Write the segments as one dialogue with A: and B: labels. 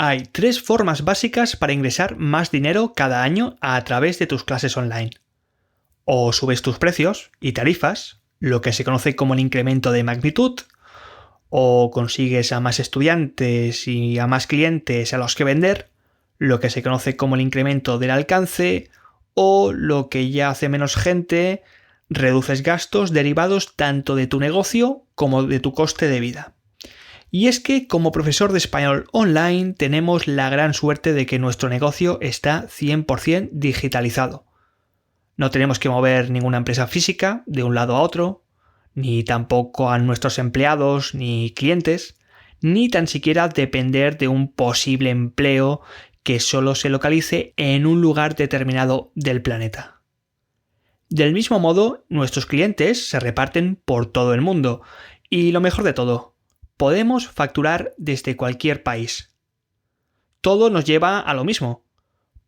A: Hay 3 formas básicas para ingresar más dinero cada año a través de tus clases online. O subes tus precios y tarifas, lo que se conoce como el incremento de magnitud, o consigues a más estudiantes y a más clientes a los que vender, lo que se conoce como el incremento del alcance, o lo que ya hace menos gente, reduces gastos derivados tanto de tu negocio como de tu coste de vida. Y es que como profesor de español online tenemos la gran suerte de que nuestro negocio está 100% digitalizado. No tenemos que mover ninguna empresa física de un lado a otro, ni tampoco a nuestros empleados ni clientes, ni tan siquiera depender de un posible empleo que solo se localice en un lugar determinado del planeta. Del mismo modo, nuestros clientes se reparten por todo el mundo, y lo mejor de todo, podemos facturar desde cualquier país. Todo nos lleva a lo mismo.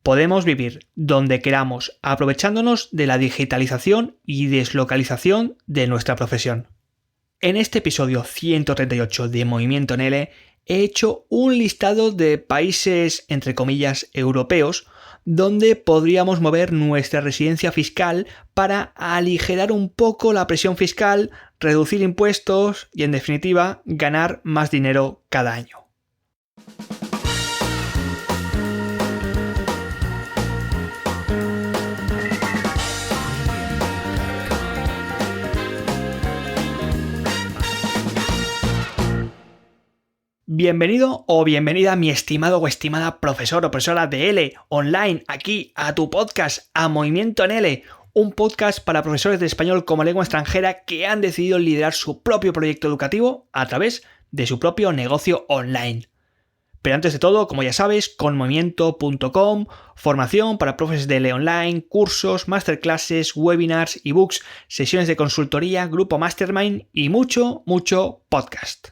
A: Podemos vivir donde queramos, aprovechándonos de la digitalización y deslocalización de nuestra profesión. En este episodio 138 de Movimiento NL he hecho un listado de países, entre comillas, europeos, donde podríamos mover nuestra residencia fiscal para aligerar un poco la presión fiscal, reducir impuestos y, en definitiva, ganar más dinero cada año. Bienvenido o bienvenida, mi estimado o estimada profesor o profesora de L online, aquí a tu podcast, a Movimiento en L, un podcast para profesores de español como lengua extranjera que han decidido liderar su propio proyecto educativo a través de su propio negocio online. Pero antes de todo, como ya sabes, conmovimiento.com, formación para profesores de L online, cursos, masterclasses, webinars, ebooks, sesiones de consultoría, grupo mastermind y mucho podcast.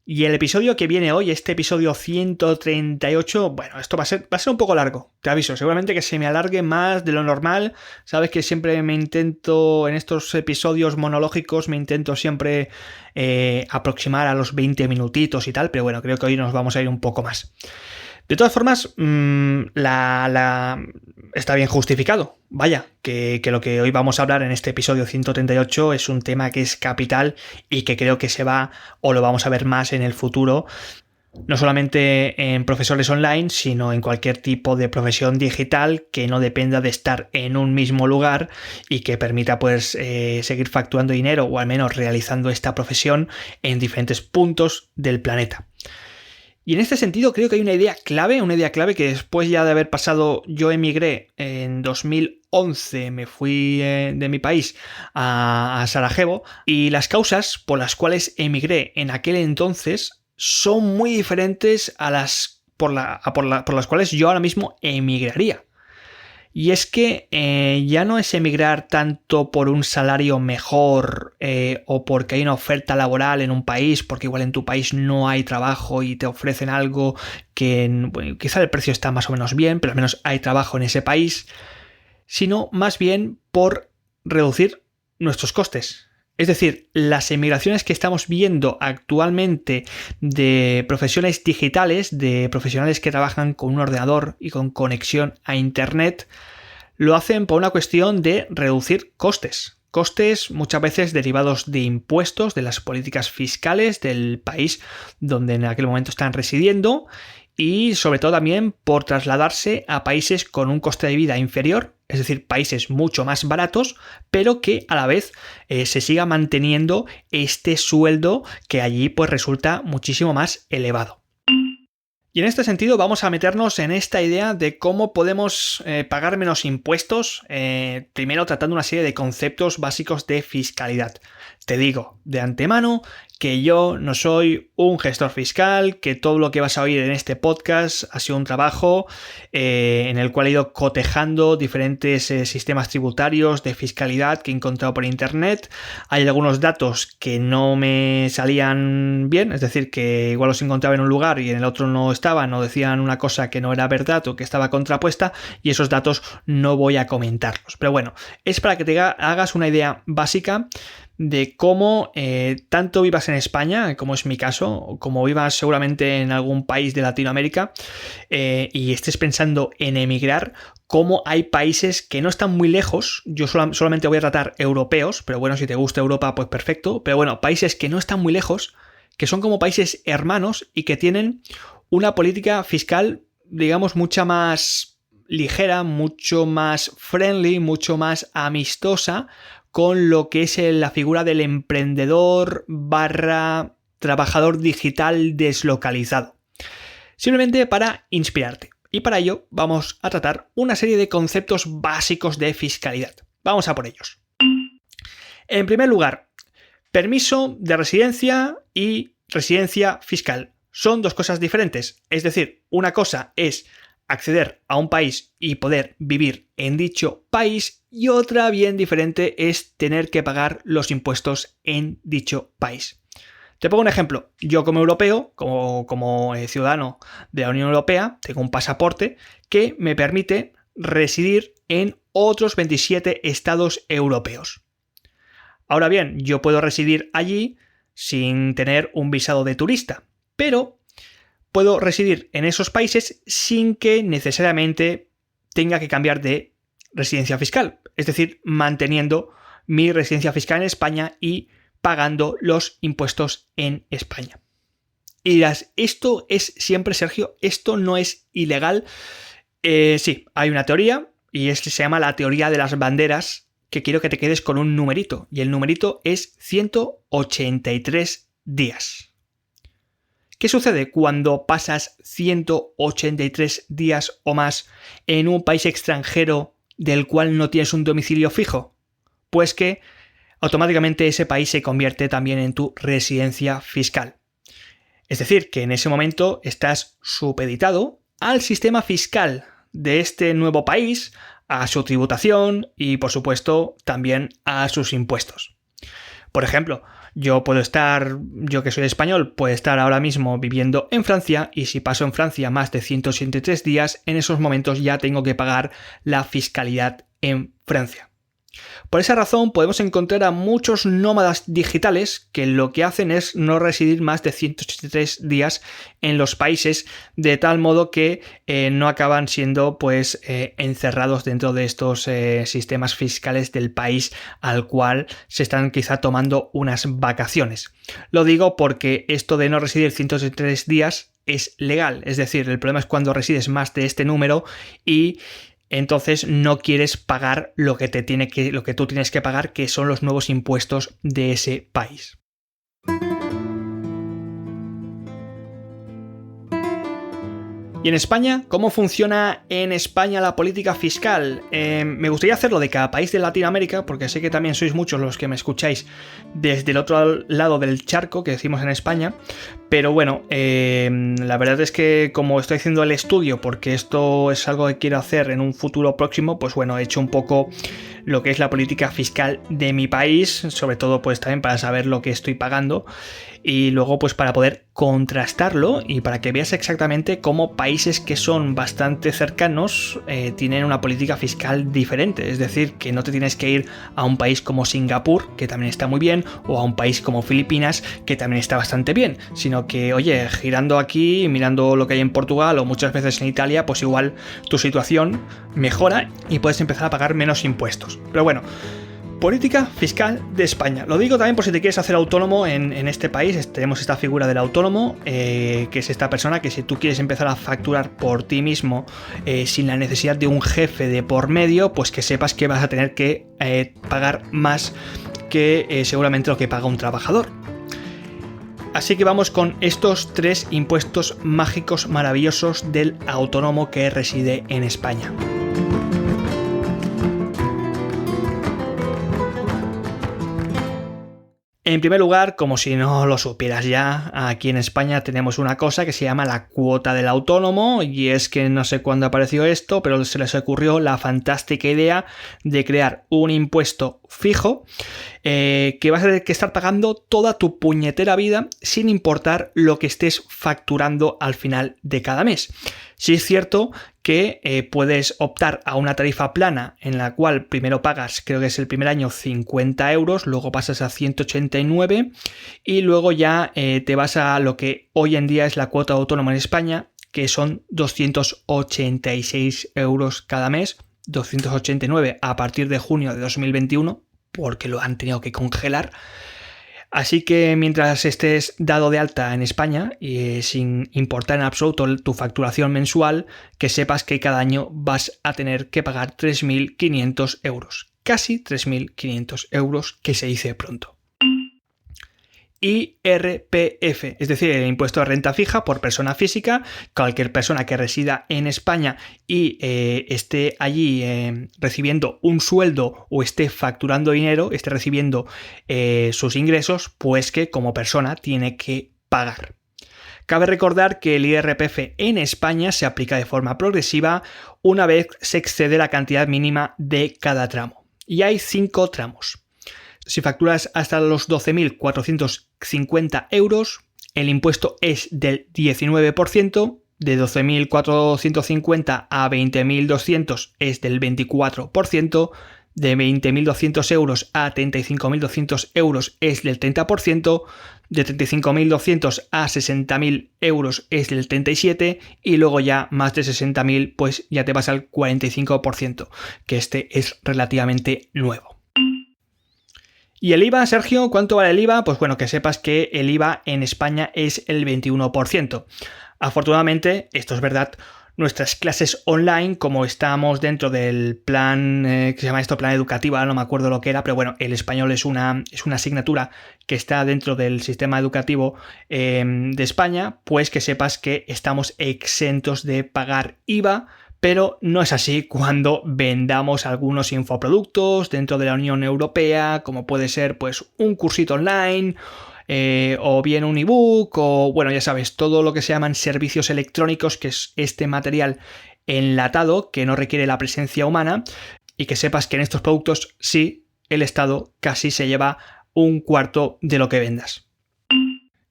A: Y el episodio que viene hoy, este episodio 138, bueno, esto va a ser un poco largo, te aviso, seguramente que se me alargue más de lo normal. Sabes que siempre me intento, en estos episodios monológicos, me intento siempre aproximar a los 20 minutitos y tal, pero bueno, creo que hoy nos vamos a ir un poco más. De todas formas, está bien justificado. Vaya, que lo que hoy vamos a hablar en este episodio 138 es un tema que es capital y que creo que se va o lo vamos a ver más en el futuro, no solamente en profesores online, sino en cualquier tipo de profesión digital que no dependa de estar en un mismo lugar y que permita pues seguir facturando dinero o al menos realizando esta profesión en diferentes puntos del planeta. Y en este sentido creo que hay una idea clave que después ya de haber pasado, yo emigré en 2011, me fui de mi país a Sarajevo, y las causas por las cuales emigré en aquel entonces son muy diferentes a las por las cuales yo ahora mismo emigraría. Y es que ya no es emigrar tanto por un salario mejor o porque hay una oferta laboral en un país, porque igual en tu país no hay trabajo y te ofrecen algo que bueno, quizá el precio está más o menos bien, pero al menos hay trabajo en ese país, sino más bien por reducir nuestros costes. Es decir, las emigraciones que estamos viendo actualmente de profesiones digitales, de profesionales que trabajan con un ordenador y con conexión a Internet, lo hacen por una cuestión de reducir costes. Costes muchas veces derivados de impuestos, de las políticas fiscales del país donde en aquel momento están residiendo, y sobre todo también por trasladarse a países con un coste de vida inferior, es decir, países mucho más baratos, pero que a la vez se siga manteniendo este sueldo que allí pues resulta muchísimo más elevado. Y en este sentido vamos a meternos en esta idea de cómo podemos pagar menos impuestos, primero tratando una serie de conceptos básicos de fiscalidad. Te digo de antemano que yo no soy un gestor fiscal, que todo lo que vas a oír en este podcast ha sido un trabajo en el cual he ido cotejando diferentes sistemas tributarios de fiscalidad que he encontrado por internet. Hay algunos datos que no me salían bien, es decir, que igual los encontraba en un lugar y en el otro no estaban, o decían una cosa que no era verdad o que estaba contrapuesta, y esos datos no voy a comentarlos. Pero bueno, es para que te hagas una idea básica de cómo tanto vivas en España, como es mi caso, como vivas seguramente en algún país de Latinoamérica y estés pensando en emigrar, cómo hay países que no están muy lejos. Yo solamente voy a tratar europeos, pero bueno, si te gusta Europa, pues perfecto. Pero bueno, países que no están muy lejos, que son como países hermanos y que tienen una política fiscal, digamos, mucha más ligera, mucho más friendly, mucho más amistosa con lo que es la figura del emprendedor / trabajador digital deslocalizado. Simplemente para inspirarte. Y para ello vamos a tratar una serie de conceptos básicos de fiscalidad. Vamos a por ellos. En primer lugar, permiso de residencia y residencia fiscal. Son dos cosas diferentes. Es decir, una cosa es acceder a un país y poder vivir en dicho país y otra bien diferente es tener que pagar los impuestos en dicho país. Te pongo un ejemplo. Yo como europeo, como ciudadano de la Unión Europea, tengo un pasaporte que me permite residir en otros 27 estados europeos. Ahora bien, yo puedo residir allí sin tener un visado de turista, pero puedo residir en esos países sin que necesariamente tenga que cambiar de residencia fiscal, es decir, manteniendo mi residencia fiscal en España y pagando los impuestos en España. Y dirás, ¿esto es siempre, Sergio? ¿Esto no es ilegal? Sí, hay una teoría y se llama la teoría de las banderas, que quiero que te quedes con un numerito, y el numerito es 183 días. ¿Qué sucede cuando pasas 183 días o más en un país extranjero del cual no tienes un domicilio fijo? Pues que automáticamente ese país se convierte también en tu residencia fiscal. Es decir, que en ese momento estás supeditado al sistema fiscal de este nuevo país, a su tributación y, por supuesto, también a sus impuestos. Por ejemplo, yo que soy español, puedo estar ahora mismo viviendo en Francia y si paso en Francia más de 183 días, en esos momentos ya tengo que pagar la fiscalidad en Francia. Por esa razón podemos encontrar a muchos nómadas digitales que lo que hacen es no residir más de 183 días en los países, de tal modo que no acaban siendo encerrados dentro de estos sistemas fiscales del país al cual se están quizá tomando unas vacaciones. Lo digo porque esto de no residir 183 días es legal, es decir, el problema es cuando resides más de este número y entonces no quieres pagar lo que tú tienes que pagar, que son los nuevos impuestos de ese país. ¿Y en España? ¿Cómo funciona en España la política fiscal? Me gustaría hacerlo de cada país de Latinoamérica, porque sé que también sois muchos los que me escucháis desde el otro lado del charco, que decimos en España. Pero bueno, la verdad es que como estoy haciendo el estudio, porque esto es algo que quiero hacer en un futuro próximo, pues bueno, he hecho un poco lo que es la política fiscal de mi país, sobre todo pues también para saber lo que estoy pagando y luego pues para poder contrastarlo y para que veas exactamente cómo países que son bastante cercanos tienen una política fiscal diferente, es decir, que no te tienes que ir a un país como Singapur, que también está muy bien, o a un país como Filipinas, que también está bastante bien, sino que, oye, girando aquí, mirando lo que hay en Portugal o muchas veces en Italia, pues igual tu situación mejora y puedes empezar a pagar menos impuestos. Pero bueno, política fiscal de España. Lo digo también por si te quieres hacer autónomo en este país. Tenemos esta figura del autónomo, que es esta persona que si tú quieres empezar a facturar por ti mismo sin la necesidad de un jefe de por medio, pues que sepas que vas a tener que pagar más que seguramente lo que paga un trabajador. Así que vamos con estos 3 impuestos mágicos maravillosos del autónomo que reside en España. En primer lugar, como si no lo supieras ya, aquí en España tenemos una cosa que se llama la cuota del autónomo, y es que no sé cuándo apareció esto, pero se les ocurrió la fantástica idea de crear un impuesto fijo que vas a tener que estar pagando toda tu puñetera vida sin importar lo que estés facturando al final de cada mes. Sí es cierto que puedes optar a una tarifa plana en la cual primero pagas, creo que es el primer año, 50 euros, luego pasas a 189 y luego ya te vas a lo que hoy en día es la cuota autónoma en España, que son 286 euros cada mes, 289 a partir de junio de 2021, porque lo han tenido que congelar. Así que mientras estés dado de alta en España y sin importar en absoluto tu facturación mensual, que sepas que cada año vas a tener que pagar 3.500 euros. Casi 3.500 euros, que se dice pronto. IRPF, es decir, el impuesto de renta fija por persona física. Cualquier persona que resida en España y esté allí recibiendo un sueldo o esté facturando dinero, esté recibiendo sus ingresos, pues que como persona tiene que pagar. Cabe recordar que el IRPF en España se aplica de forma progresiva una vez se excede la cantidad mínima de cada tramo. Y hay 5 tramos. Si facturas hasta los 12.450 euros, el impuesto es del 19%, de 12.450 a 20.200 es del 24%, de 20.200 euros a 35.200 euros es del 30%, de 35.200 a 60.000 euros es del 37% y luego ya más de 60.000 pues ya te vas al 45%, que este es relativamente nuevo. ¿Y el IVA, Sergio? ¿Cuánto vale el IVA? Pues bueno, que sepas que el IVA en España es el 21%. Afortunadamente, esto es verdad, nuestras clases online, como estamos dentro del plan que se llama esto plan educativo, no me acuerdo lo que era, pero bueno, el español es una asignatura que está dentro del sistema educativo de España, pues que sepas que estamos exentos de pagar IVA. Pero no es así cuando vendamos algunos infoproductos dentro de la Unión Europea, como puede ser pues un cursito online o bien un ebook o bueno, ya sabes, todo lo que se llaman servicios electrónicos, que es este material enlatado que no requiere la presencia humana, y que sepas que en estos productos sí, el Estado casi se lleva un cuarto de lo que vendas.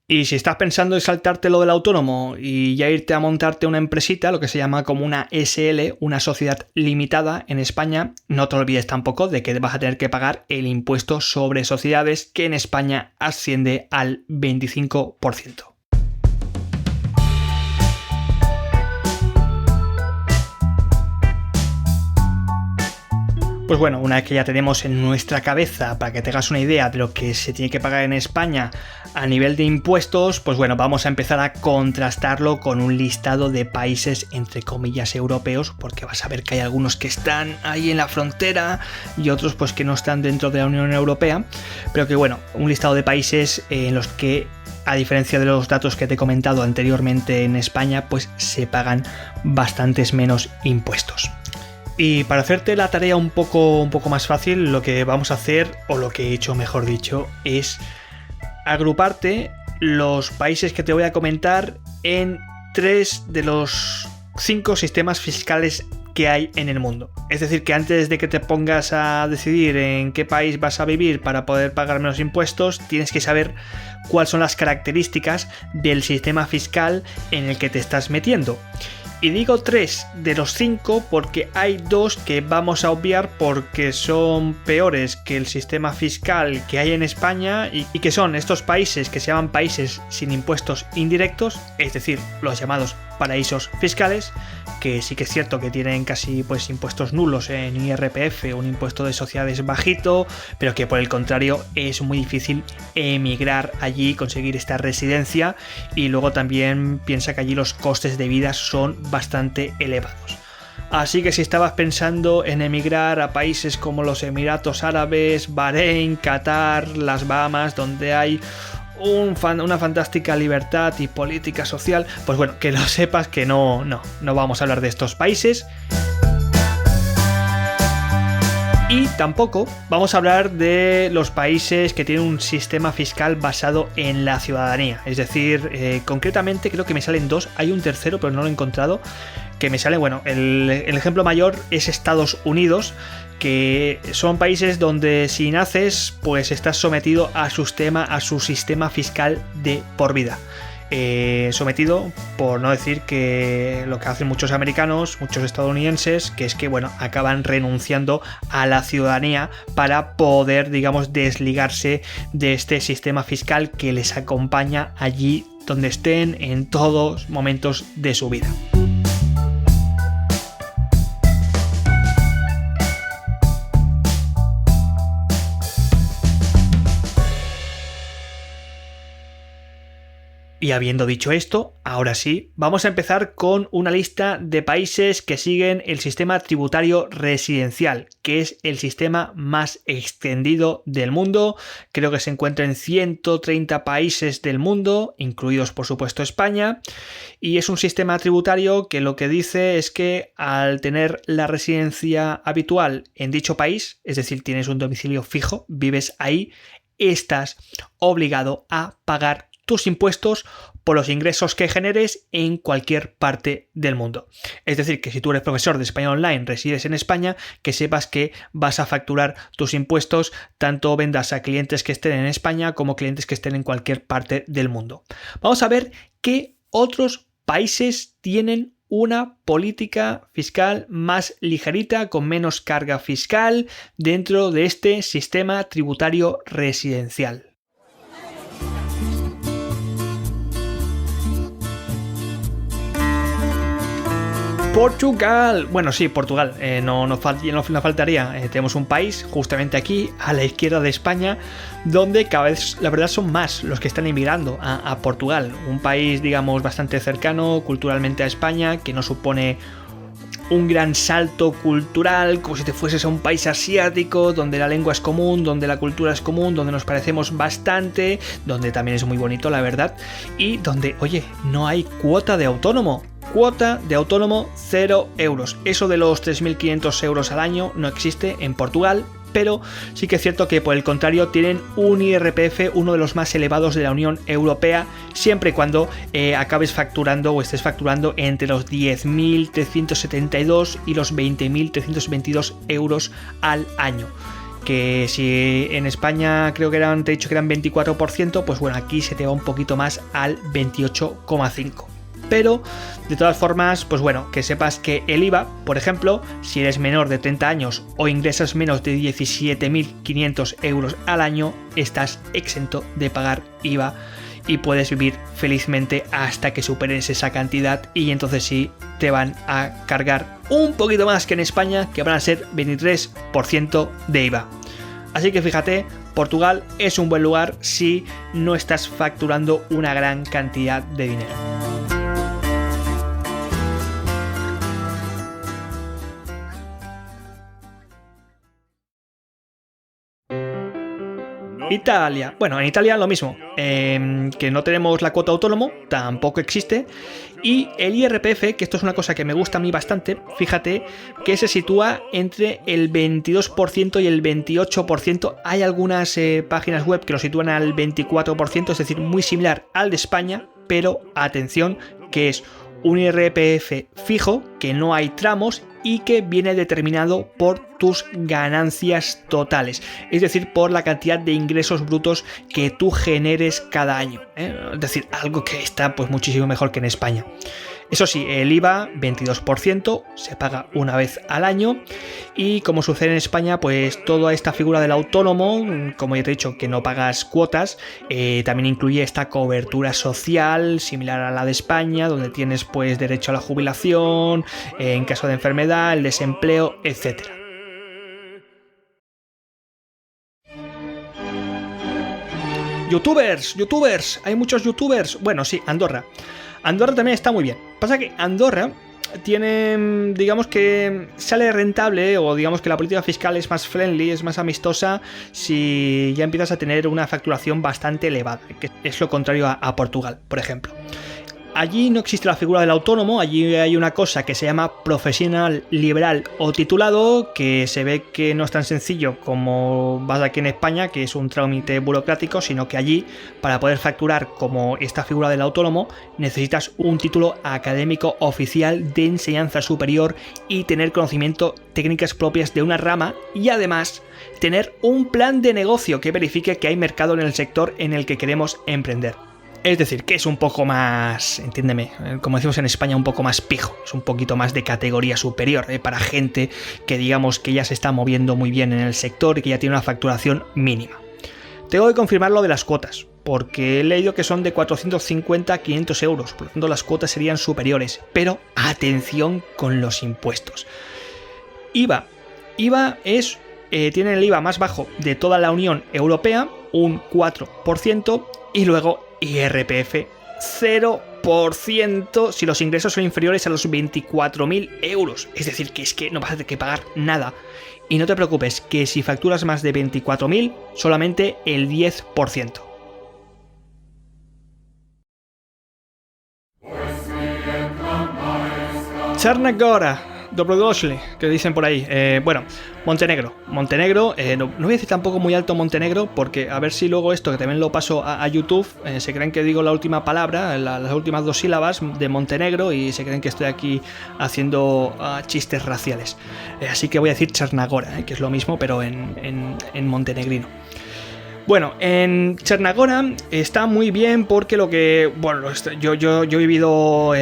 A: Y si estás pensando en saltarte lo del autónomo y ya irte a montarte una empresita, lo que se llama como una SL, una sociedad limitada en España, no te olvides tampoco de que vas a tener que pagar el impuesto sobre sociedades, que en España asciende al 25%. Pues bueno, una vez que ya tenemos en nuestra cabeza, para que te hagas una idea de lo que se tiene que pagar en España a nivel de impuestos, pues bueno, vamos a empezar a contrastarlo con un listado de países entre comillas europeos, porque vas a ver que hay algunos que están ahí en la frontera y otros pues que no están dentro de la Unión Europea, pero que bueno, un listado de países en los que, a diferencia de los datos que te he comentado anteriormente en España, pues se pagan bastantes menos impuestos. Y para hacerte la tarea un poco más fácil, lo que vamos a hacer, o lo que he hecho mejor dicho, es agruparte los países que te voy a comentar en 3 de los 5 sistemas fiscales que hay en el mundo. Es decir, que antes de que te pongas a decidir en qué país vas a vivir para poder pagar menos impuestos, tienes que saber cuáles son las características del sistema fiscal en el que te estás metiendo. Y digo 3 de los 5 porque hay 2 que vamos a obviar porque son peores que el sistema fiscal que hay en España y que son estos países que se llaman países sin impuestos indirectos, es decir, los llamados paraísos fiscales, que sí que es cierto que tienen casi pues impuestos nulos en IRPF, un impuesto de sociedades bajito, pero que por el contrario es muy difícil emigrar allí y conseguir esta residencia, y luego también piensa que allí los costes de vida son bastante elevados. Así que si estabas pensando en emigrar a países como los Emiratos Árabes, Bahrein, Qatar, las Bahamas, donde hay una fantástica libertad y política social, pues bueno, que lo sepas que no vamos a hablar de estos países. Y tampoco vamos a hablar de los países que tienen un sistema fiscal basado en la ciudadanía. Es decir, concretamente creo que me salen 2, hay un tercero pero no lo he encontrado, que me sale, bueno, el ejemplo mayor es Estados Unidos, que son países donde si naces, pues estás sometido a su sistema fiscal de por vida. Sometido, por no decir que lo que hacen muchos americanos, muchos estadounidenses, que es que, bueno, acaban renunciando a la ciudadanía para poder, digamos, desligarse de este sistema fiscal que les acompaña allí donde estén en todos momentos de su vida. Y habiendo dicho esto, ahora sí, vamos a empezar con una lista de países que siguen el sistema tributario residencial, que es el sistema más extendido del mundo. Creo que se encuentra en 130 países del mundo, incluidos por supuesto España, y es un sistema tributario que lo que dice es que al tener la residencia habitual en dicho país, es decir, tienes un domicilio fijo, vives ahí, estás obligado a pagar tus impuestos por los ingresos que generes en cualquier parte del mundo. Es decir, que si tú eres profesor de español online, resides en España, que sepas que vas a facturar tus impuestos tanto vendas a clientes que estén en España como clientes que estén en cualquier parte del mundo. Vamos a ver qué otros países tienen una política fiscal más ligerita, con menos carga fiscal dentro de este sistema tributario residencial. Portugal. Bueno, sí, Portugal. No faltaría. Tenemos un país justamente aquí, a la izquierda de España, donde cada vez, la verdad, son más los que están emigrando a Portugal. Un país, digamos, bastante cercano culturalmente a España, que no supone un gran salto cultural, como si te fueses a un país asiático, donde la lengua es común, donde la cultura es común, donde nos parecemos bastante, donde también es muy bonito, la verdad, y donde, oye, no hay cuota de autónomo. Cuota de autónomo 0 euros. Eso de los 3.500 euros al año no existe en Portugal, pero sí que es cierto que por el contrario tienen un IRPF, uno de los más elevados de la Unión Europea, siempre y cuando acabes facturando o estés facturando entre los 10.372 y los 20.322 euros al año. Que si en España creo que te he dicho que eran 24%, pues bueno, aquí se te va un poquito más al 28,5%. Pero, de todas formas, pues bueno, que sepas que el IVA, por ejemplo, si eres menor de 30 años o ingresas menos de 17.500 euros al año, estás exento de pagar IVA y puedes vivir felizmente hasta que superes esa cantidad, y entonces sí te van a cargar un poquito más que en España, que van a ser 23% de IVA. Así que fíjate, Portugal es un buen lugar si no estás facturando una gran cantidad de dinero. Italia. Bueno, en Italia lo mismo, que no tenemos la cuota autónomo, tampoco existe, y el IRPF, que esto es una cosa que me gusta a mí bastante, fíjate que se sitúa entre el 22% y el 28%. Hay algunas páginas web que lo sitúan al 24%, es decir, muy similar al de España, pero atención, que es un IRPF fijo, que no hay tramos y que viene determinado por tus ganancias totales, es decir, por la cantidad de ingresos brutos que tú generes cada año, ¿eh? Es decir, algo que está pues muchísimo mejor que en España. Eso sí, el IVA 22% se paga una vez al año, y como sucede en España, pues toda esta figura del autónomo, como ya te he dicho, que no pagas cuotas, también incluye esta cobertura social similar a la de España, donde tienes pues derecho a la jubilación, en caso de enfermedad, el desempleo, etc. Youtubers, hay muchos youtubers. Bueno, sí, Andorra también está muy bien. Pasa que Andorra tiene, digamos que sale rentable, o digamos que la política fiscal es más friendly, es más amistosa si ya empiezas a tener una facturación bastante elevada, que es lo contrario a Portugal, por ejemplo. Allí no existe la figura del autónomo, allí hay una cosa que se llama profesional liberal o titulado, que se ve que no es tan sencillo como vas aquí en España, que es un trámite burocrático, sino que allí, para poder facturar como esta figura del autónomo, necesitas un título académico oficial de enseñanza superior y tener conocimiento técnicas propias de una rama y además tener un plan de negocio que verifique que hay mercado en el sector en el que queremos emprender. Es decir, que es un poco más, entiéndeme, como decimos en España, un poco más pijo, es un poquito más de categoría superior, para gente que digamos que ya se está moviendo muy bien en el sector y que ya tiene una facturación mínima. Tengo que confirmar lo de las cuotas, porque he leído que son de 450 a 500 euros, por lo tanto las cuotas serían superiores, pero atención con los impuestos. IVA es, tiene el IVA más bajo de toda la Unión Europea, un 4%, y luego IRPF 0% si los ingresos son inferiores a los 24.000 euros. Es decir, que es que no vas a tener que pagar nada. Y no te preocupes, que si facturas más de 24.000, solamente el 10%. Czarna Gora, Dobrodošli, que dicen por ahí. Bueno, Montenegro, no voy a decir tampoco muy alto Montenegro, porque a ver si luego esto, que también lo paso a YouTube, se creen que digo la última palabra, las últimas 2 sílabas de Montenegro, y se creen que estoy aquí haciendo chistes raciales. Así que voy a decir Černa-Gora, que es lo mismo, pero en montenegrino. Bueno, en Černa-Gora está muy bien porque lo que... Bueno, yo he vivido...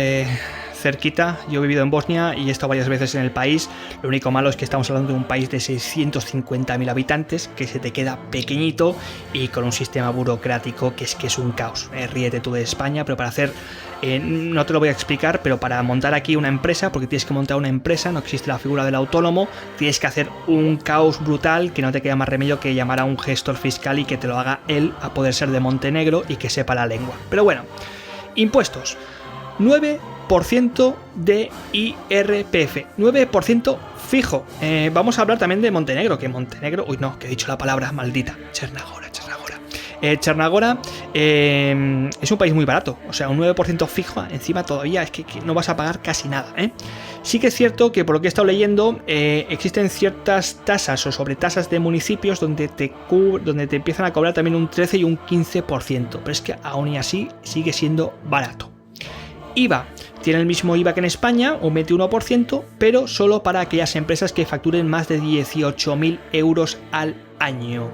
A: cerquita, yo he vivido en Bosnia y he estado varias veces en el país. Lo único malo es que estamos hablando de un país de 650.000 habitantes que se te queda pequeñito y con un sistema burocrático que es un caos. Ríete tú de España, pero para hacer, no te lo voy a explicar, pero para montar aquí una empresa, porque tienes que montar una empresa, no existe la figura del autónomo, tienes que hacer un caos brutal que no te queda más remedio que llamar a un gestor fiscal y que te lo haga él, a poder ser de Montenegro y que sepa la lengua. Pero bueno, impuestos. 9% de IRPF, 9% fijo. Vamos a hablar también de Montenegro, que Montenegro... Uy, no, que he dicho la palabra maldita. Černa-Gora. Černa-Gora es un país muy barato, o sea, un 9% fijo, encima todavía es que no vas a pagar casi nada, ¿eh? Sí que es cierto que por lo que he estado leyendo, existen ciertas tasas o sobretasas de municipios donde te empiezan a cobrar también un 13 y un 15%, pero es que aún y así sigue siendo barato. IVA. Tiene el mismo IVA que en España, un 21%, pero solo para aquellas empresas que facturen más de 18.000 euros al año.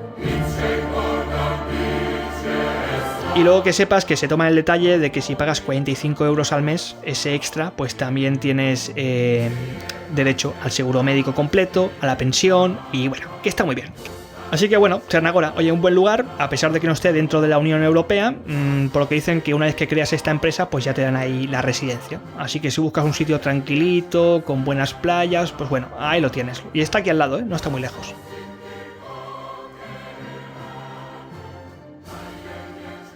A: Y luego que sepas que se toma el detalle de que si pagas 45 euros al mes, ese extra, pues también tienes derecho al seguro médico completo, a la pensión y bueno, que está muy bien. Así que bueno, Černa-Gora, oye, un buen lugar, a pesar de que no esté dentro de la Unión Europea, por lo que dicen que una vez que creas esta empresa, pues ya te dan ahí la residencia. Así que si buscas un sitio tranquilito, con buenas playas, pues bueno, ahí lo tienes. Y está aquí al lado, no está muy lejos.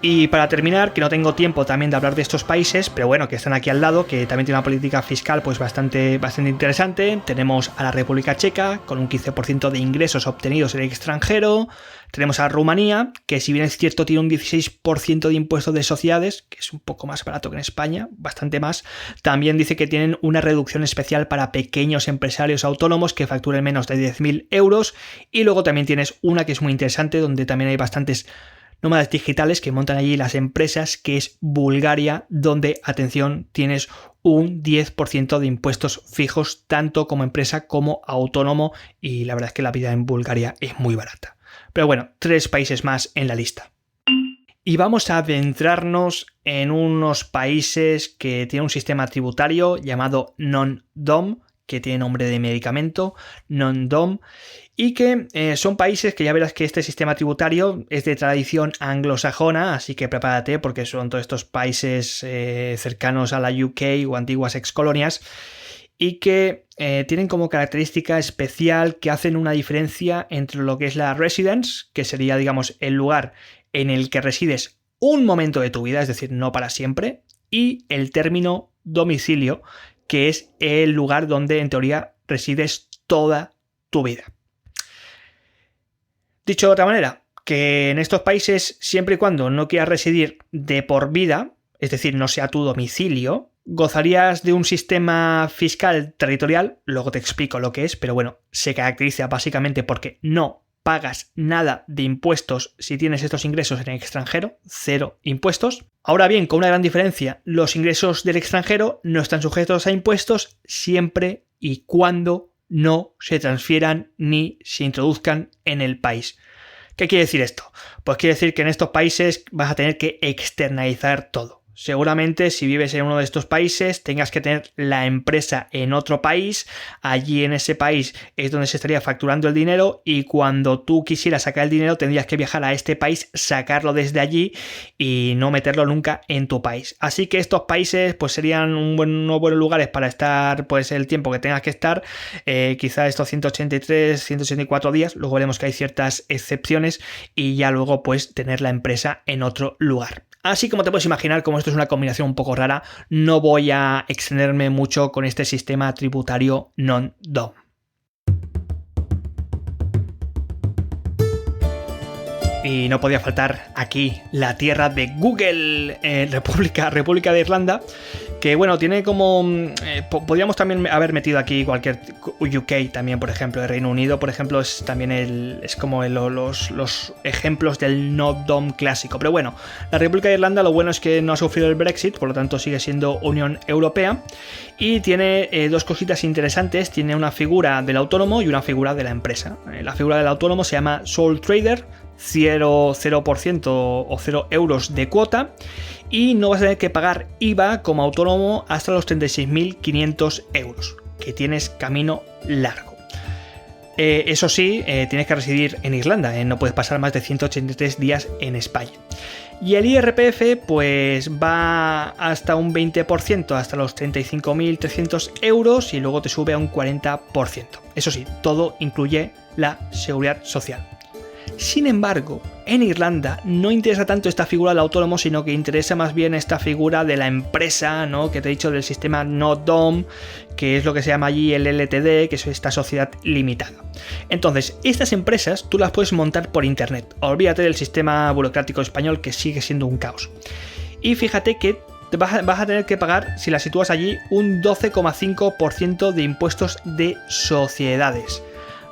A: Y para terminar, que no tengo tiempo también de hablar de estos países, pero bueno, que están aquí al lado, que también tiene una política fiscal pues bastante interesante. Tenemos a la República Checa, con un 15% de ingresos obtenidos en el extranjero. Tenemos a Rumanía, que si bien es cierto tiene un 16% de impuestos de sociedades, que es un poco más barato que en España, bastante más. También dice que tienen una reducción especial para pequeños empresarios autónomos que facturen menos de 10.000 euros. Y luego también tienes una que es muy interesante, donde también hay bastantes nómadas digitales que montan allí las empresas, que es Bulgaria, donde, atención, tienes un 10% de impuestos fijos, tanto como empresa como autónomo, y la verdad es que la vida en Bulgaria es muy barata. Pero bueno, 3 países más en la lista. Y vamos a adentrarnos en unos países que tienen un sistema tributario llamado non-dom, que tiene nombre de medicamento, non-dom, y que son países que ya verás que este sistema tributario es de tradición anglosajona, así que prepárate porque son todos estos países cercanos a la UK o antiguas excolonias, y que tienen como característica especial que hacen una diferencia entre lo que es la residence, que sería, digamos, el lugar en el que resides un momento de tu vida, es decir, no para siempre, y el término domicilio, que es el lugar donde en teoría resides toda tu vida. Dicho de otra manera, que en estos países, siempre y cuando no quieras residir de por vida, es decir, no sea tu domicilio, gozarías de un sistema fiscal territorial, luego te explico lo que es, pero bueno, se caracteriza básicamente porque no pagas nada de impuestos si tienes estos ingresos en el extranjero, 0 impuestos. Ahora bien, con una gran diferencia, los ingresos del extranjero no están sujetos a impuestos siempre y cuando no se transfieran ni se introduzcan en el país. ¿Qué quiere decir esto? Pues quiere decir que en estos países vas a tener que externalizar todo. Seguramente si vives en uno de estos países tengas que tener la empresa en otro país, allí en ese país es donde se estaría facturando el dinero y cuando tú quisieras sacar el dinero tendrías que viajar a este país, sacarlo desde allí y no meterlo nunca en tu país. Así que estos países pues serían unos buenos lugares para estar pues el tiempo que tengas que estar, quizá estos 183, 184 días, luego veremos que hay ciertas excepciones y ya luego pues tener la empresa en otro lugar. Así como te puedes imaginar, como esto es una combinación un poco rara, no voy a extenderme mucho con este sistema tributario non-dom. Y no podía faltar aquí la tierra de Google, República de Irlanda, que bueno, tiene como... podríamos también haber metido aquí cualquier... UK también, por ejemplo, el Reino Unido, por ejemplo, es también es como los ejemplos del no-dom clásico. Pero bueno, la República de Irlanda lo bueno es que no ha sufrido el Brexit, por lo tanto sigue siendo Unión Europea, y tiene dos cositas interesantes, tiene una figura del autónomo y una figura de la empresa. La figura del autónomo se llama sole trader, 0% o 0 euros de cuota y no vas a tener que pagar IVA como autónomo hasta los 36.500 euros, que tienes camino largo. Eso sí, tienes que residir en Irlanda, no puedes pasar más de 183 días en España. Y el IRPF pues va hasta un 20%, hasta los 35.300 euros y luego te sube a un 40%. Eso sí, todo incluye la seguridad social. Sin embargo, en Irlanda no interesa tanto esta figura del autónomo, sino que interesa más bien esta figura de la empresa, ¿no? Que te he dicho del sistema no-dom, que es lo que se llama allí el LTD, que es esta sociedad limitada. Entonces, estas empresas tú las puedes montar por internet. Olvídate del sistema burocrático español que sigue siendo un caos. Y fíjate que vas a tener que pagar, si las sitúas allí, un 12,5% de impuestos de sociedades.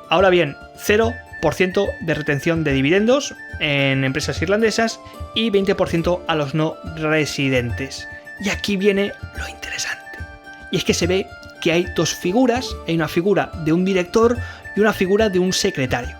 A: Ahora bien, 0% de retención de dividendos en empresas irlandesas y 20% a los no residentes. Y aquí viene lo interesante. Y es que se ve que hay dos figuras, hay una figura de un director y una figura de un secretario.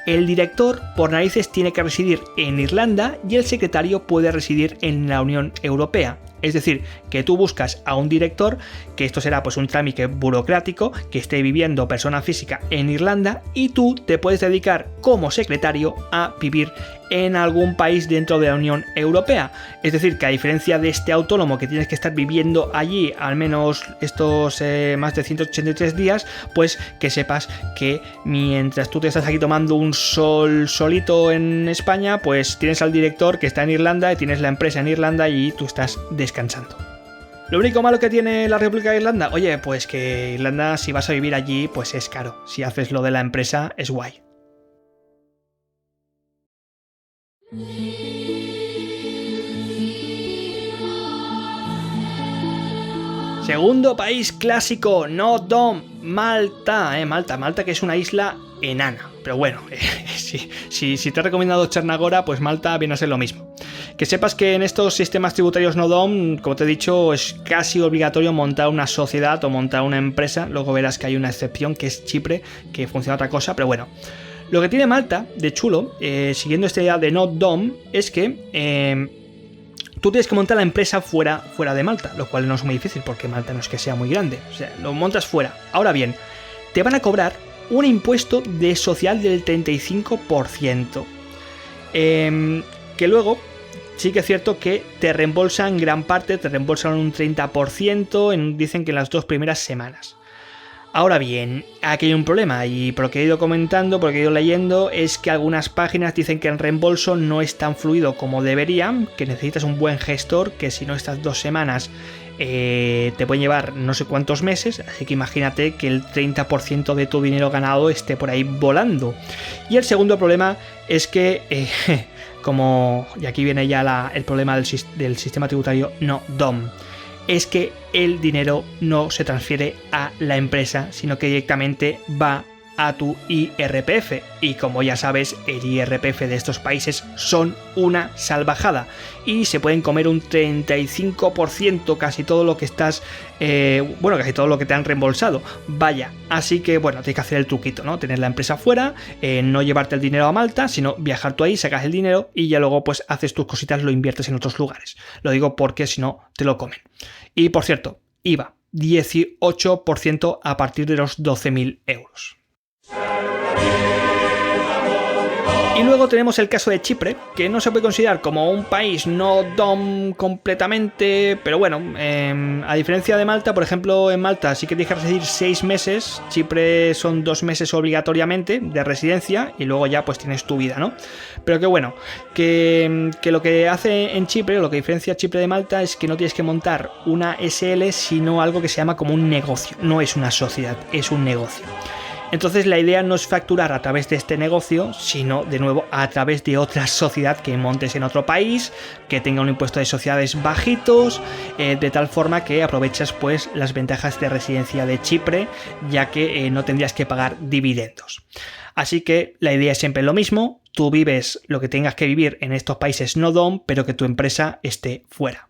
A: El director, por narices, tiene que residir en Irlanda y el secretario puede residir en la Unión Europea. Es decir, que tú buscas a un director, que esto será pues un trámite burocrático, que esté viviendo persona física en Irlanda y tú te puedes dedicar como secretario a vivir en algún país dentro de la Unión Europea. Es decir, que a diferencia de este autónomo que tienes que estar viviendo allí al menos estos más de 183 días, pues que sepas que mientras tú te estás aquí tomando un sol solito en España, pues tienes al director que está en Irlanda y tienes la empresa en Irlanda y tú estás descansando. Lo único malo que tiene la República de Irlanda, oye, pues que Irlanda si vas a vivir allí pues es caro. Si haces lo de la empresa es guay. Segundo país clásico, no-dom, Malta. Malta que es una isla enana. Pero bueno, si te he recomendado Chernagora, pues Malta viene a ser lo mismo. Que sepas que en estos sistemas tributarios no-dom, como te he dicho, es casi obligatorio montar una sociedad o montar una empresa. Luego verás que hay una excepción, que es Chipre, que funciona otra cosa, pero bueno. Lo que tiene Malta, de chulo, siguiendo esta idea de no-dom, es que tú tienes que montar la empresa fuera de Malta, lo cual no es muy difícil porque Malta no es que sea muy grande. O sea, lo montas fuera. Ahora bien, te van a cobrar un impuesto de social del 35%. Que luego sí que es cierto que te reembolsan gran parte, te reembolsan un 30%, dicen que en las 2 primeras semanas. Ahora bien, aquí hay un problema y por lo que he ido comentando, por lo que he ido leyendo, es que algunas páginas dicen que el reembolso no es tan fluido como debería, que necesitas un buen gestor, que si no estas 2 semanas te pueden llevar no sé cuántos meses, así que imagínate que el 30% de tu dinero ganado esté por ahí volando. Y el segundo problema es que, y aquí viene ya el problema del sistema tributario no DOM, es que el dinero no se transfiere a la empresa, sino que directamente va a tu IRPF, y como ya sabes, el IRPF de estos países son una salvajada y se pueden comer un 35% casi todo lo que estás, casi todo lo que te han reembolsado, vaya, así que bueno, tienes que hacer el truquito, ¿no? Tener la empresa fuera, no llevarte el dinero a Malta, sino viajar tú ahí, sacas el dinero y ya luego pues haces tus cositas, lo inviertes en otros lugares. Lo digo porque si no, te lo comen. Y por cierto, IVA, 18% a partir de los 12.000 euros. Y luego tenemos el caso de Chipre, que no se puede considerar como un país no DOM completamente, pero bueno, a diferencia de Malta, por ejemplo, en Malta sí que tienes que residir 6 meses, Chipre son 2 meses obligatoriamente de residencia y luego ya pues tienes tu vida, ¿no? Pero que bueno, que lo que hace en Chipre, o lo que diferencia a Chipre de Malta es que no tienes que montar una SL, sino algo que se llama como un negocio, no es una sociedad, es un negocio. Entonces la idea no es facturar a través de este negocio, sino de nuevo a través de otra sociedad que montes en otro país, que tenga un impuesto de sociedades bajitos, de tal forma que aprovechas pues las ventajas de residencia de Chipre, ya que no tendrías que pagar dividendos. Así que la idea es siempre lo mismo, tú vives lo que tengas que vivir en estos países no DOM, pero que tu empresa esté fuera.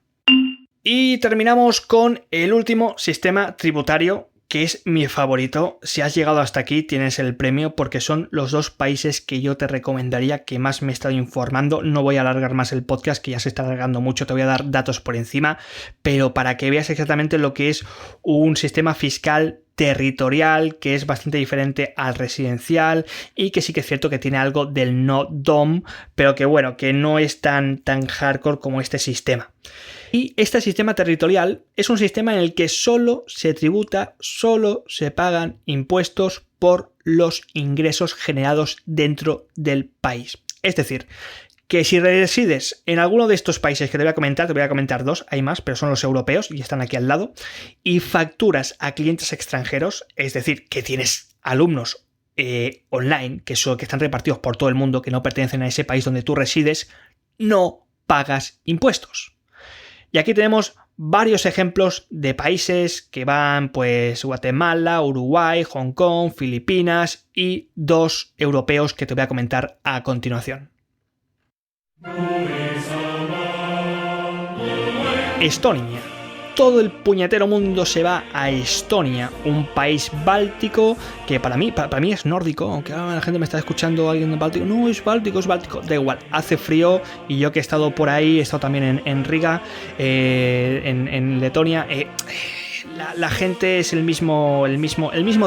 A: Y terminamos con el último sistema tributario, que es mi favorito. Si has llegado hasta aquí tienes el premio, porque son los 2 países que yo te recomendaría, que más me he estado informando. No voy a alargar más el podcast, que ya se está alargando mucho, te voy a dar datos por encima, pero para que veas exactamente lo que es un sistema fiscal territorial, que es bastante diferente al residencial y que sí que es cierto que tiene algo del no DOM, pero que bueno, que no es tan hardcore como este sistema. Y este sistema territorial es un sistema en el que solo se tributa, solo se pagan impuestos por los ingresos generados dentro del país. Es decir, que si resides en alguno de estos países que te voy a comentar 2, hay más, pero son los europeos y están aquí al lado, y facturas a clientes extranjeros, es decir, que tienes alumnos online, que están repartidos por todo el mundo, que no pertenecen a ese país donde tú resides, no pagas impuestos. Y aquí tenemos varios ejemplos de países que van pues Guatemala, Uruguay, Hong Kong, Filipinas y 2 europeos que te voy a comentar a continuación. Estonia. Todo el puñetero mundo se va a Estonia, un país báltico que para mí es nórdico, aunque la gente me está escuchando, alguien de Báltico, no, es báltico, da igual, hace frío, y yo que he estado por ahí, he estado también en Riga, en Letonia, la gente es el mismo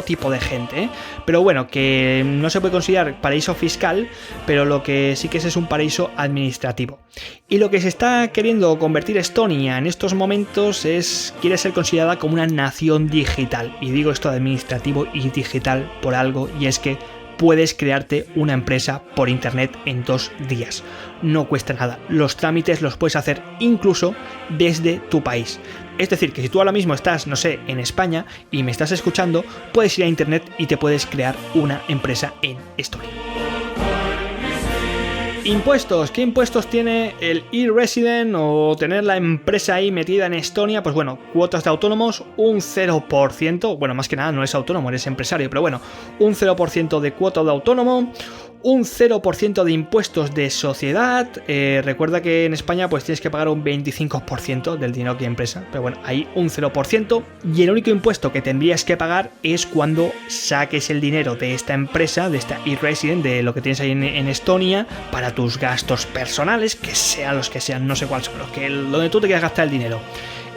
A: tipo de gente, ¿eh? Pero bueno, que no se puede considerar paraíso fiscal, pero lo que sí que es un paraíso administrativo. Y lo que se está queriendo convertir Estonia en estos momentos quiere ser considerada como una nación digital. Y digo esto de administrativo y digital por algo, y es que puedes crearte una empresa por internet en 2 días. No cuesta nada. Los trámites los puedes hacer incluso desde tu país. Es decir, que si tú ahora mismo estás, no sé, en España y me estás escuchando, puedes ir a internet y te puedes crear una empresa en Estonia. Impuestos. ¿Qué impuestos tiene el e-resident o tener la empresa ahí metida en Estonia? Pues bueno, cuotas de autónomos, un 0%. Bueno, más que nada no eres autónomo, eres empresario, pero bueno, un 0% de cuota de autónomo, un 0% de impuestos de sociedad. Recuerda que en España pues tienes que pagar un 25% del dinero que empresa, pero bueno, ahí un 0%. Y el único impuesto que tendrías que pagar es cuando saques el dinero de esta empresa, de esta e-resident, de lo que tienes ahí en Estonia, para tus gastos personales, que sean los que sean, no sé cuáles son, donde tú te quieras gastar el dinero.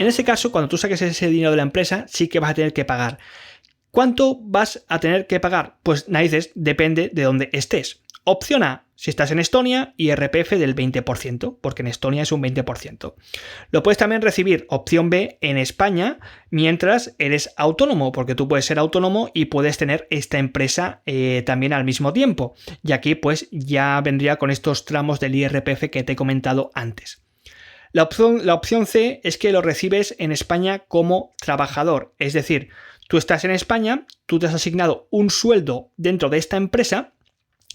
A: En ese caso, cuando tú saques ese dinero de la empresa, sí que vas a tener que pagar. ¿Cuánto vas a tener que pagar? Pues narices, depende de dónde estés. Opción A, si estás en Estonia, IRPF del 20%, porque en Estonia es un 20%. Lo puedes también recibir, opción B, en España, mientras eres autónomo, porque tú puedes ser autónomo y puedes tener esta empresa también al mismo tiempo. Y aquí pues ya vendría con estos tramos del IRPF que te he comentado antes. La opción C es que lo recibes en España como trabajador. Es decir, tú estás en España, tú te has asignado un sueldo dentro de esta empresa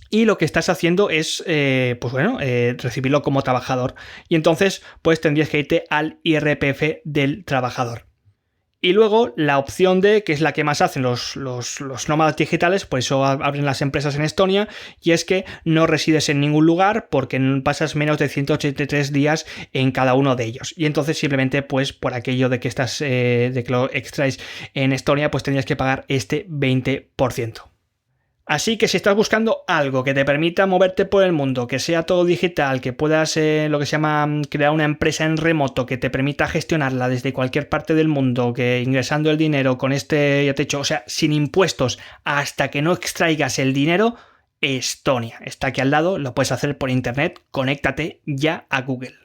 A: y lo que estás haciendo es, recibirlo como trabajador. Y entonces, pues tendrías que irte al IRPF del trabajador. Y luego la opción D, que es la que más hacen los nómadas digitales, por eso abren las empresas en Estonia, y es que no resides en ningún lugar porque pasas menos de 183 días en cada uno de ellos. Y entonces simplemente, pues por aquello de que de que lo extraes en Estonia, pues tendrías que pagar este 20%. Así que si estás buscando algo que te permita moverte por el mundo, que sea todo digital, que puedas lo que se llama crear una empresa en remoto, que te permita gestionarla desde cualquier parte del mundo, que ingresando el dinero con ya te he dicho, o sea, sin impuestos hasta que no extraigas el dinero, Estonia está aquí al lado, lo puedes hacer por internet, conéctate ya a Google.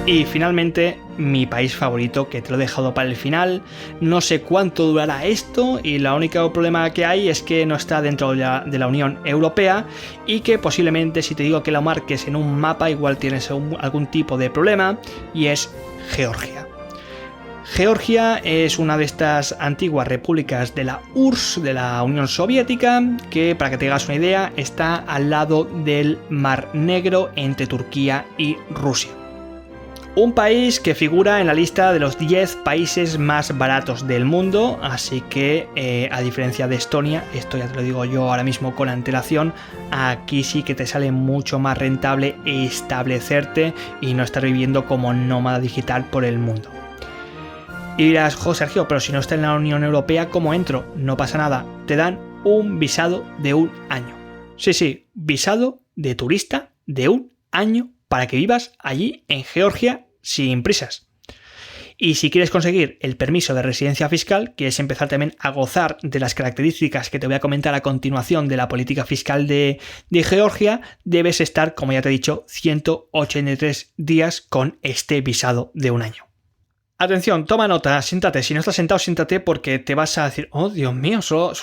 A: Y finalmente, mi país favorito, que te lo he dejado para el final. No sé cuánto durará esto y el único problema que hay es que no está dentro de la Unión Europea y que posiblemente si te digo que lo marques en un mapa igual tienes algún tipo de problema, y es Georgia. Georgia es una de estas antiguas repúblicas de la URSS, de la Unión Soviética, que, para que te hagas una idea, está al lado del Mar Negro entre Turquía y Rusia. Un país que figura en la lista de los 10 países más baratos del mundo, así que a diferencia de Estonia, esto ya te lo digo yo ahora mismo con antelación, aquí sí que te sale mucho más rentable establecerte y no estar viviendo como nómada digital por el mundo. Y dirás, Sergio, pero si no está en la Unión Europea, ¿cómo entro? No pasa nada, te dan un visado de un año. Sí, visado de turista de un año para que vivas allí en Georgia sin prisas. Y si quieres conseguir el permiso de residencia fiscal, quieres empezar también a gozar de las características que te voy a comentar a continuación de la política fiscal de Georgia, debes estar, como ya te he dicho, 183 días con este visado de un año. Atención, toma nota, siéntate. Si no estás sentado, siéntate porque te vas a decir, oh Dios mío, solo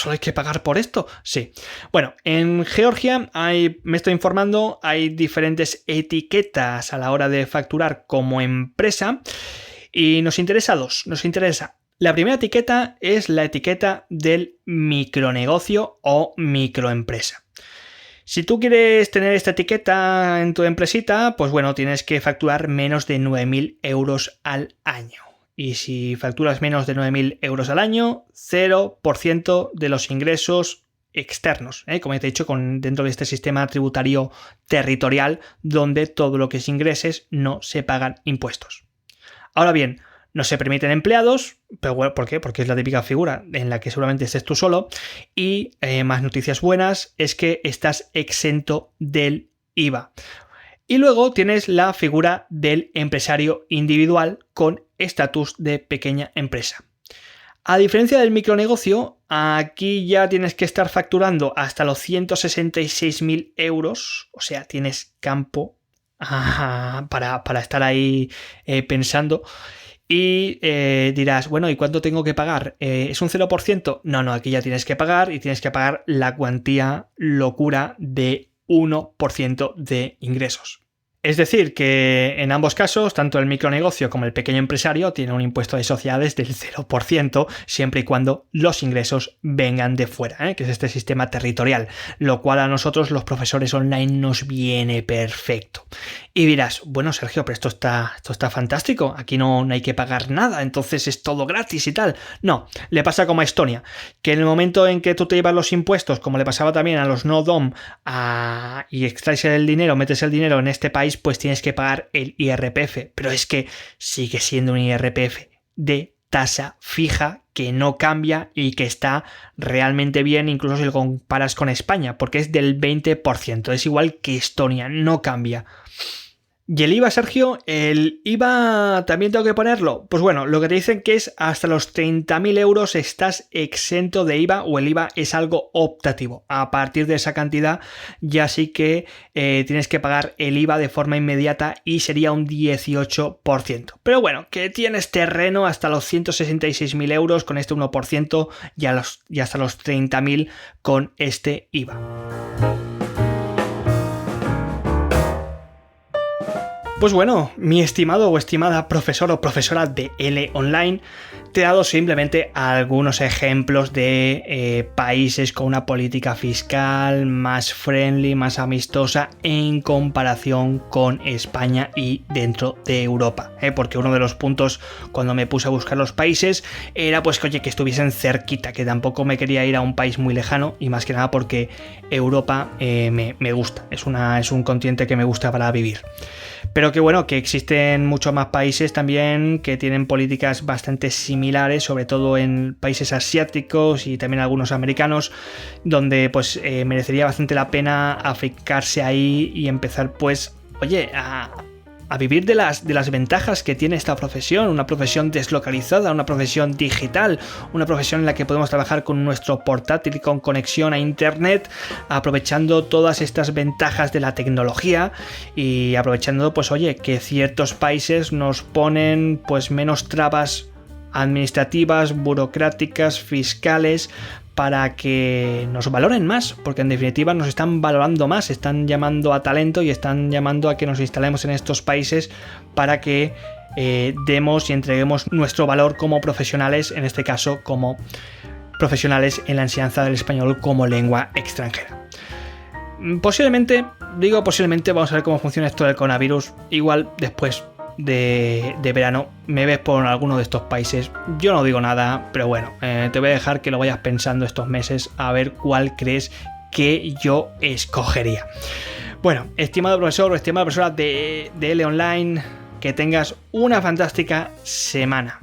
A: hay que pagar por esto. Sí. Bueno, en Georgia me estoy informando, hay diferentes etiquetas a la hora de facturar como empresa y nos interesa dos. Nos interesa. La primera etiqueta es la etiqueta del micronegocio o microempresa. Si tú quieres tener esta etiqueta en tu empresita, pues bueno, tienes que facturar menos de 9.000 euros al año. Y si facturas menos de 9.000 euros al año, 0% de los ingresos externos, como ya te he dicho, dentro de este sistema tributario territorial donde todo lo que es ingreses no se pagan impuestos. Ahora bien, no se permiten empleados, pero bueno, ¿por qué? Porque es la típica figura en la que seguramente estés tú solo. Y más noticias buenas es que estás exento del IVA. Y luego tienes la figura del empresario individual con estatus de pequeña empresa. A diferencia del micronegocio, aquí ya tienes que estar facturando hasta los 166.000 euros. O sea, tienes campo para estar ahí pensando. Y dirás, bueno, ¿y cuánto tengo que pagar? ¿Es un 0%? No, aquí ya tienes que pagar y tienes que pagar la cuantía locura de 1% de ingresos. Es decir, que en ambos casos, tanto el micronegocio como el pequeño empresario tienen un impuesto de sociedades del 0%, siempre y cuando los ingresos vengan de fuera, que es este sistema territorial, lo cual a nosotros los profesores online nos viene perfecto. Y dirás, bueno Sergio, pero esto está fantástico, aquí no hay que pagar nada, entonces es todo gratis y tal. No, le pasa como a Estonia, que en el momento en que tú te llevas los impuestos, como le pasaba también a los no DOM, y extraes el dinero, metes el dinero en este país, pues tienes que pagar el IRPF, pero es que sigue siendo un IRPF de tasa fija que no cambia y que está realmente bien, incluso si lo comparas con España, porque es del 20%, es igual que Estonia, no cambia. ¿Y el IVA, Sergio? ¿El IVA también tengo que ponerlo? Pues bueno, lo que te dicen que es hasta los 30.000 euros estás exento de IVA, o el IVA es algo optativo. A partir de esa cantidad ya sí que tienes que pagar el IVA de forma inmediata y sería un 18%. Pero bueno, que tienes terreno hasta los 166.000 euros con este 1% y hasta los 30.000 con este IVA. Pues bueno, mi estimado o estimada profesor o profesora de L Online, te he dado simplemente algunos ejemplos de países con una política fiscal más friendly, más amistosa en comparación con España y dentro de Europa. Porque uno de los puntos cuando me puse a buscar los países era pues que, oye, que estuviesen cerquita, que tampoco me quería ir a un país muy lejano, y más que nada porque Europa me gusta, es un continente que me gusta para vivir. Pero que bueno, que existen muchos más países también que tienen políticas bastante similares, sobre todo en países asiáticos y también algunos americanos, donde pues merecería bastante la pena afincarse ahí y empezar pues, oye, a vivir de las ventajas que tiene esta profesión, una profesión deslocalizada, una profesión digital, una profesión en la que podemos trabajar con nuestro portátil y con conexión a internet, aprovechando todas estas ventajas de la tecnología y aprovechando, pues oye, que ciertos países nos ponen pues menos trabas administrativas, burocráticas, fiscales, para que nos valoren más, porque en definitiva nos están valorando más, están llamando a talento y están llamando a que nos instalemos en estos países para que demos y entreguemos nuestro valor como profesionales, en este caso como profesionales en la enseñanza del español como lengua extranjera. Posiblemente vamos a ver cómo funciona esto del coronavirus, igual después de verano me ves por alguno de estos países. Yo no digo nada, pero bueno, te voy a dejar que lo vayas pensando estos meses a ver cuál crees que yo escogería. Bueno, estimado profesor o estimada profesora de L Online, que tengas una fantástica semana.